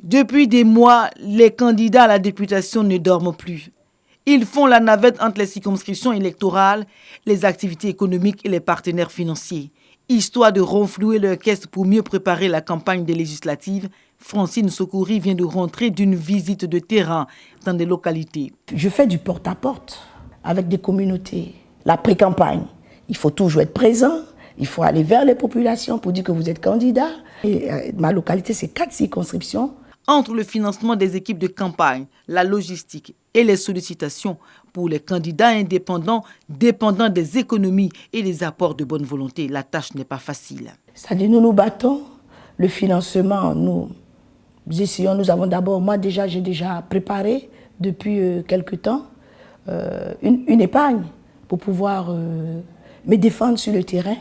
Depuis des mois, les candidats à la députation ne dorment plus. Ils font la navette entre les circonscriptions électorales, les activités économiques et les partenaires financiers. Histoire de renflouer leur caisse pour mieux préparer la campagne des législatives, Francine Sokori vient de rentrer d'une visite de terrain dans des localités. Je fais du porte-à-porte avec des communautés. La pré-campagne, il faut toujours être présent, il faut aller vers les populations pour dire que vous êtes candidat. Et, ma localité, c'est 4 circonscriptions. Entre le financement des équipes de campagne, la logistique et les sollicitations pour les candidats indépendants dépendant des économies et des apports de bonne volonté, la tâche n'est pas facile. C'est-à-dire nous nous battons, le financement, nous essayons, nous avons d'abord, moi déjà, j'ai déjà préparé depuis quelque temps une épargne pour pouvoir me défendre sur le terrain,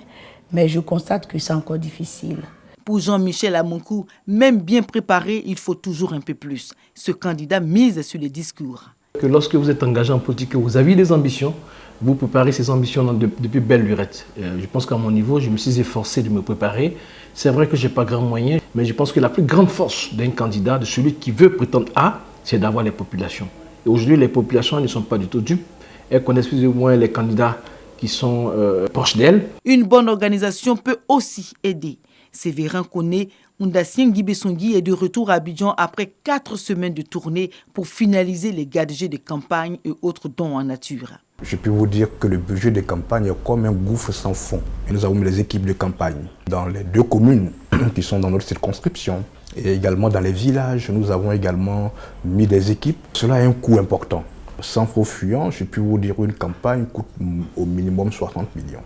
mais je constate que c'est encore difficile. Pour Jean-Michel Amonkou, même bien préparé, il faut toujours un peu plus. Ce candidat mise sur les discours. Que lorsque vous êtes engagé en politique, que vous avez des ambitions, vous préparez ces ambitions depuis belle lurette. Je pense qu'à mon niveau, je me suis efforcé de me préparer. C'est vrai que je n'ai pas grand moyen, mais je pense que la plus grande force d'un candidat, de celui qui veut prétendre à, c'est d'avoir les populations. Et aujourd'hui, les populations ne sont pas du tout dupes. Elles connaissent plus ou moins les candidats qui sont proches d'elles. Une bonne organisation peut aussi aider. Séverin Koné, Oundassien Guibessongui est de retour à Abidjan après 4 semaines de tournée pour finaliser les gadgets de campagne et autres dons en nature. Je peux vous dire que le budget de campagne est comme un gouffre sans fond. Nous avons mis les équipes de campagne dans les 2 communes qui sont dans notre circonscription et également dans les villages. Nous avons également mis des équipes. Cela a un coût important. Sans faux fuyant, je peux vous dire qu'une campagne coûte au minimum 60 millions.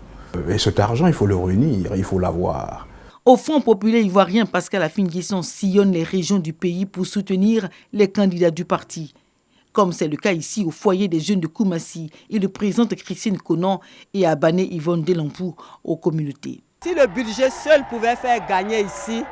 Et cet argent, il faut le réunir, il faut l'avoir. Au Front populaire ivoirien, Pascal Afin-Guesson sillonne les régions du pays pour soutenir les candidats du parti. Comme c'est le cas ici au foyer des jeunes de Koumassi, il le présente Christine Conan et Abané Yvonne Delampou aux communautés. Si le budget seul pouvait faire gagner ici,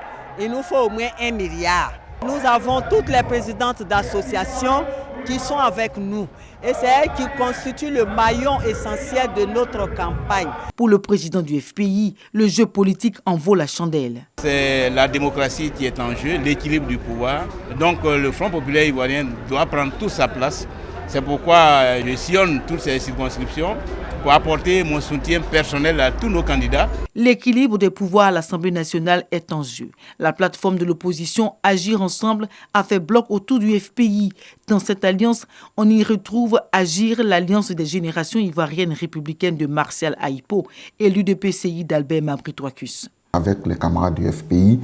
il nous faut au moins 1 milliard. Nous avons toutes les présidentes d'associations qui sont avec nous. Et c'est elles qui constituent le maillon essentiel de notre campagne. Pour le président du FPI, le jeu politique en vaut la chandelle. C'est la démocratie qui est en jeu, l'équilibre du pouvoir. Donc le Front populaire ivoirien doit prendre toute sa place. C'est pourquoi je sillonne toutes ces circonscriptions pour apporter mon soutien personnel à tous nos candidats. L'équilibre des pouvoirs à l'Assemblée nationale est en jeu. La plateforme de l'opposition Agir Ensemble a fait bloc autour du FPI. Dans cette alliance, on y retrouve Agir, l'Alliance des générations ivoiriennes républicaines de Martial Aïpo et l'UDPCI d'Albert Mabry-Troicus. Avec les camarades du FPI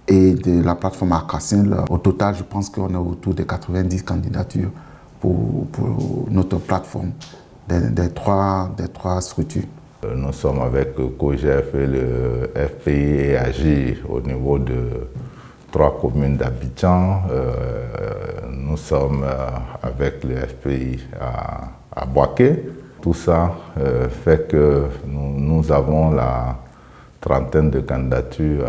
et de la plateforme Arcassin, au total, je pense qu'on est autour de 90 candidatures pour notre plateforme des trois structures. Nous sommes avec COGEF et le FPI et Agir au niveau de 3 communes d'Abidjan. Nous sommes avec le FPI à Boaké. Tout ça fait que nous avons la trentaine de candidatures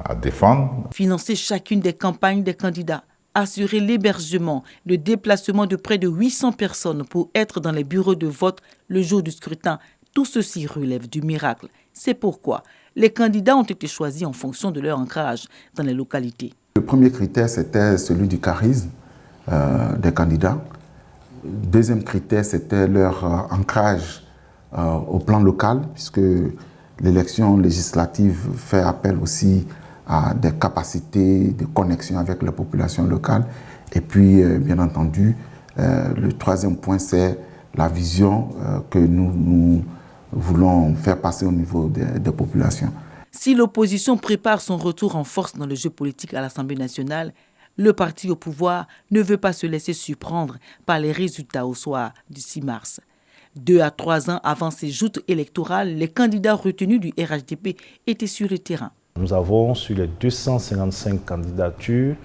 à défendre. Financer chacune des campagnes des candidats, assurer l'hébergement, le déplacement de près de 800 personnes pour être dans les bureaux de vote le jour du scrutin, tout ceci relève du miracle. C'est pourquoi les candidats ont été choisis en fonction de leur ancrage dans les localités. Le premier critère, c'était celui du charisme des candidats. Le deuxième critère, c'était leur ancrage au plan local, puisque l'élection législative fait appel aussi à des capacités de connexion avec la population locale. Et puis, bien entendu, le troisième point, c'est la vision que nous voulons faire passer au niveau des populations. Si l'opposition prépare son retour en force dans le jeu politique à l'Assemblée nationale, le parti au pouvoir ne veut pas se laisser surprendre par les résultats au soir du 6 mars. 2 à 3 ans avant ces joutes électorales, les candidats retenus du RHDP étaient sur le terrain. Nous avons sur les 255 candidatures,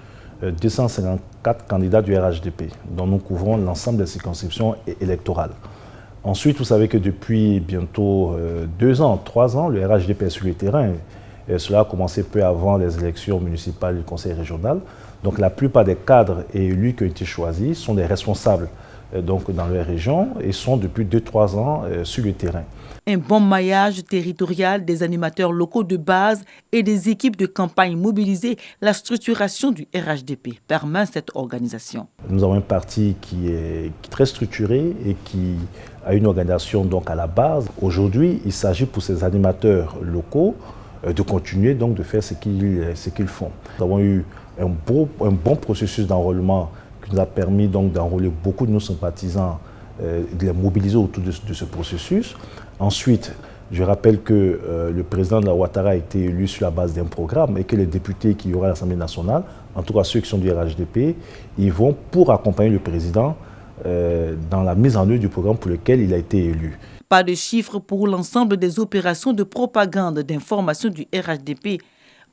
254 candidats du RHDP, dont nous couvrons l'ensemble des circonscriptions électorales. Ensuite, vous savez que depuis bientôt 2 ans, 3 ans, le RHDP est sur le terrain. Et cela a commencé peu avant les élections municipales du conseil régional. Donc la plupart des cadres et élus qui ont été choisis sont des responsables donc dans leur région et sont depuis 2-3 ans sur le terrain. Un bon maillage territorial des animateurs locaux de base et des équipes de campagne mobilisées, la structuration du RHDP permet cette organisation. Nous avons un parti qui est très structuré et qui a une organisation donc à la base. Aujourd'hui, il s'agit pour ces animateurs locaux de continuer donc de faire ce qu'ils font. Nous avons eu un bon processus d'enrôlement qui nous a permis donc d'enrôler beaucoup de nos sympathisants, de les mobiliser autour de ce processus. Ensuite, je rappelle que le président de la Ouattara a été élu sur la base d'un programme et que les députés qui y aura à l'Assemblée nationale, en tout cas ceux qui sont du RHDP, ils vont pour accompagner le président dans la mise en œuvre du programme pour lequel il a été élu. Pas de chiffres pour l'ensemble des opérations de propagande d'information du RHDP.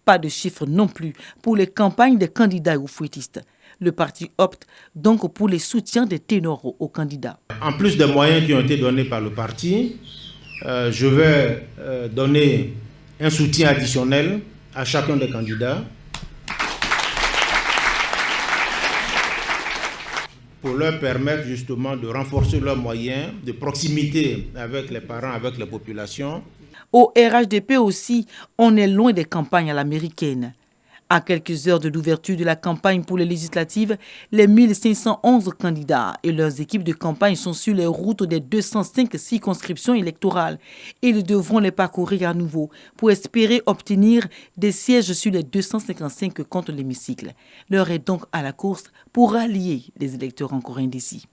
Pas de chiffres non plus pour les campagnes des candidats ou fouettistes. Le parti opte donc pour les soutiens des ténors aux candidats. En plus des moyens qui ont été donnés par le parti, je vais donner un soutien additionnel à chacun des candidats pour leur permettre justement de renforcer leurs moyens de proximité avec les parents, avec la population. Au RHDP aussi, on est loin des campagnes à l'américaine. À quelques heures de l'ouverture de la campagne pour les législatives, les 1511 candidats et leurs équipes de campagne sont sur les routes des 205 circonscriptions électorales. Ils devront les parcourir à nouveau pour espérer obtenir des sièges sur les 255 contre l'hémicycle. L'heure est donc à la course pour rallier les électeurs encore indécis.